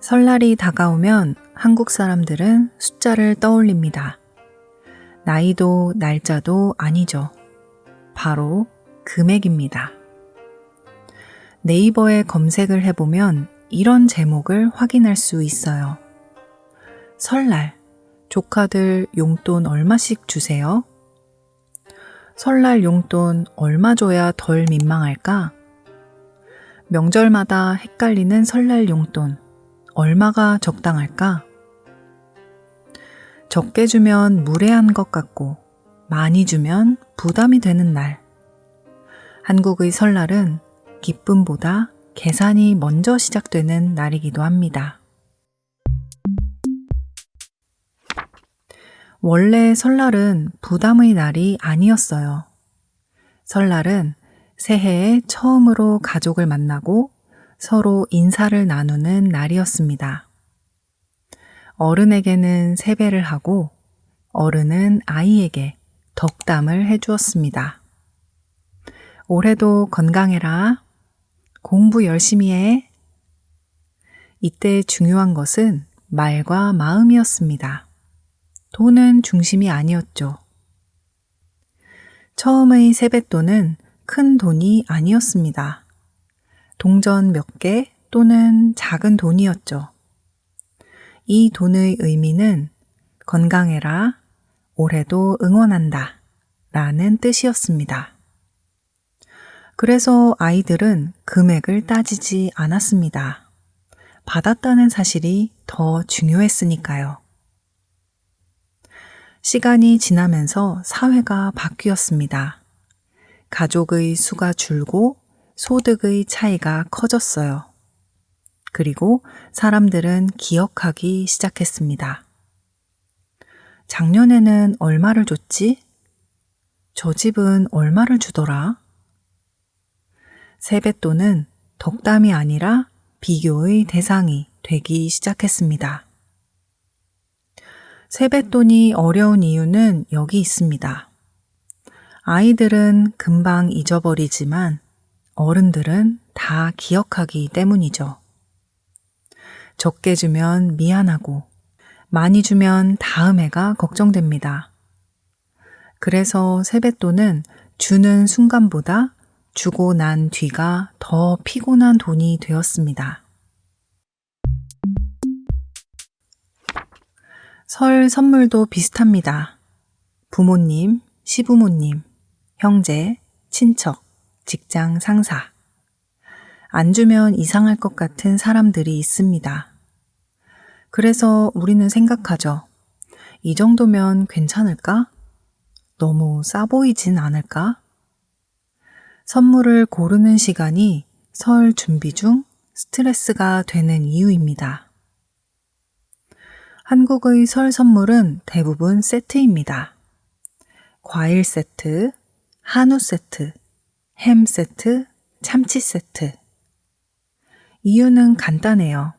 설날이 다가오면 한국 사람들은 숫자를 떠올립니다. 나이도 날짜도 아니죠. 바로 금액입니다. 네이버에 검색을 해보면 이런 제목을 확인할 수 있어요. 설날, 조카들 용돈 얼마씩 주세요? 설날 용돈 얼마 줘야 덜 민망할까? 명절마다 헷갈리는 설날 용돈 얼마가 적당할까? 적게 주면 무례한 것 같고 많이 주면 부담이 되는 날. 한국의 설날은 기쁨보다 계산이 먼저 시작되는 날이기도 합니다. 원래 설날은 부담의 날이 아니었어요. 설날은 새해에 처음으로 가족을 만나고 서로 인사를 나누는 날이었습니다. 어른에게는 세배를 하고 어른은 아이에게 덕담을 해주었습니다. 올해도 건강해라. 공부 열심히 해. 이때 중요한 것은 말과 마음이었습니다. 돈은 중심이 아니었죠. 처음의 세뱃돈은 큰 돈이 아니었습니다. 동전 몇 개 또는 작은 돈이었죠. 이 돈의 의미는 건강해라, 올해도 응원한다 라는 뜻이었습니다. 그래서 아이들은 금액을 따지지 않았습니다. 받았다는 사실이 더 중요했으니까요. 시간이 지나면서 사회가 바뀌었습니다. 가족의 수가 줄고 소득의 차이가 커졌어요. 그리고 사람들은 기억하기 시작했습니다. 작년에는 얼마를 줬지? 저 집은 얼마를 주더라? 세뱃돈은 덕담이 아니라 비교의 대상이 되기 시작했습니다. 세뱃돈이 어려운 이유는 여기 있습니다. 아이들은 금방 잊어버리지만 어른들은 다 기억하기 때문이죠. 적게 주면 미안하고 많이 주면 다음 해가 걱정됩니다. 그래서 세뱃돈은 주는 순간보다 주고 난 뒤가 더 피곤한 돈이 되었습니다. 설 선물도 비슷합니다. 부모님, 시부모님, 형제, 친척, 직장 상사. 안 주면 이상할 것 같은 사람들이 있습니다. 그래서 우리는 생각하죠. 이 정도면 괜찮을까? 너무 싸 보이진 않을까? 선물을 고르는 시간이 설 준비 중 스트레스가 되는 이유입니다. 한국의 설 선물은 대부분 세트입니다. 과일 세트, 한우 세트, 햄 세트, 참치 세트. 이유는 간단해요.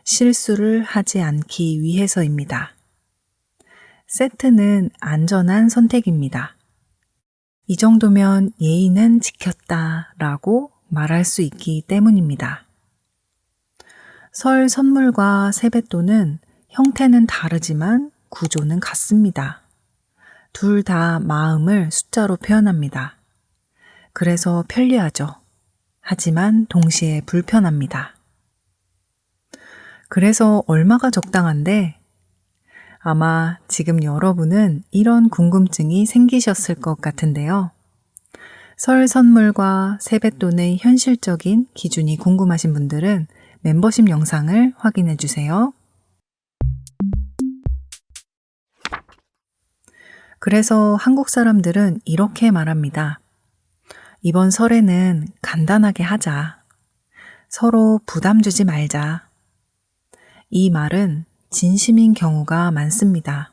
실수를 하지 않기 위해서입니다. 세트는 안전한 선택입니다. 이 정도면 예의는 지켰다 라고 말할 수 있기 때문입니다. 설 선물과 세뱃돈은 형태는 다르지만 구조는 같습니다. 둘 다 마음을 숫자로 표현합니다. 그래서 편리하죠. 하지만 동시에 불편합니다. 그래서 얼마가 적당한데? 아마 지금 여러분은 이런 궁금증이 생기셨을 것 같은데요. 설 선물과 세뱃돈의 현실적인 기준이 궁금하신 분들은 멤버십 영상을 확인해 주세요. 그래서 한국 사람들은 이렇게 말합니다. 이번 설에는 간단하게 하자. 서로 부담 주지 말자. 이 말은 진심인 경우가 많습니다.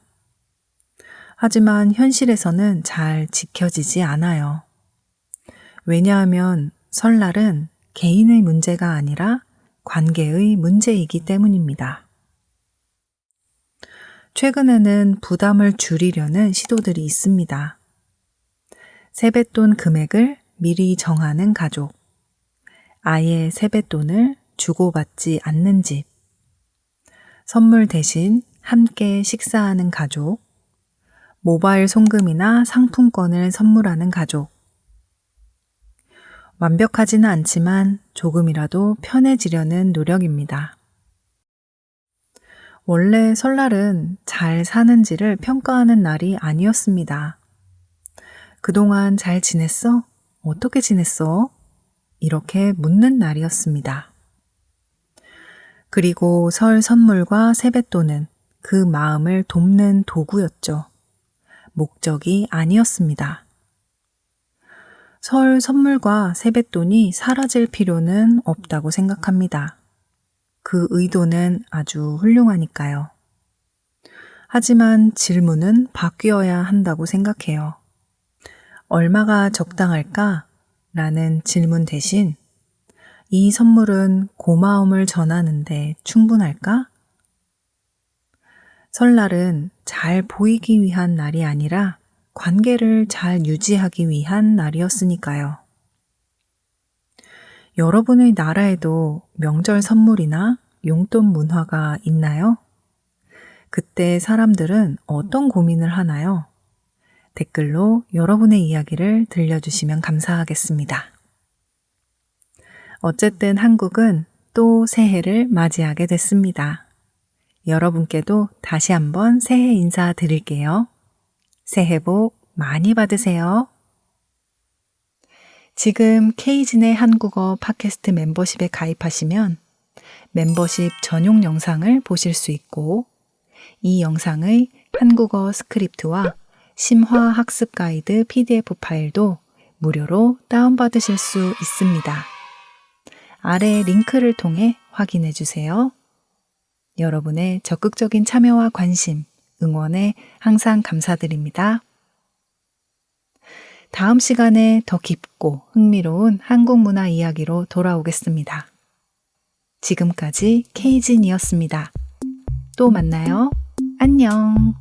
하지만 현실에서는 잘 지켜지지 않아요. 왜냐하면 설날은 개인의 문제가 아니라 관계의 문제이기 때문입니다. 최근에는 부담을 줄이려는 시도들이 있습니다. 세뱃돈 금액을 미리 정하는 가족, 아예 세뱃돈을 주고받지 않는 집, 선물 대신 함께 식사하는 가족, 모바일 송금이나 상품권을 선물하는 가족. 완벽하지는 않지만 조금이라도 편해지려는 노력입니다. 원래 설날은 잘 사는지를 평가하는 날이 아니었습니다. 그동안 잘 지냈어? 어떻게 지냈어? 이렇게 묻는 날이었습니다. 그리고 설 선물과 세뱃돈은 그 마음을 돕는 도구였죠. 목적이 아니었습니다. 설 선물과 세뱃돈이 사라질 필요는 없다고 생각합니다. 그 의도는 아주 훌륭하니까요. 하지만 질문은 바뀌어야 한다고 생각해요. 얼마가 적당할까? 라는 질문 대신 이 선물은 고마움을 전하는데 충분할까? 설날은 잘 보이기 위한 날이 아니라 관계를 잘 유지하기 위한 날이었으니까요. 여러분의 나라에도 명절 선물이나 용돈 문화가 있나요? 그때 사람들은 어떤 고민을 하나요? 댓글로 여러분의 이야기를 들려주시면 감사하겠습니다. 어쨌든 한국은 또 새해를 맞이하게 됐습니다. 여러분께도 다시 한번 새해 인사 드릴게요. 새해 복 많이 받으세요. 지금 K진의 한국어 팟캐스트 멤버십에 가입하시면 멤버십 전용 영상을 보실 수 있고 이 영상의 한국어 스크립트와 심화 학습 가이드 PDF 파일도 무료로 다운받으실 수 있습니다. 아래 링크를 통해 확인해 주세요. 여러분의 적극적인 참여와 관심, 응원에 항상 감사드립니다. 다음 시간에 더 깊고 흥미로운 한국 문화 이야기로 돌아오겠습니다. 지금까지 K진이었습니다. 또 만나요. 안녕.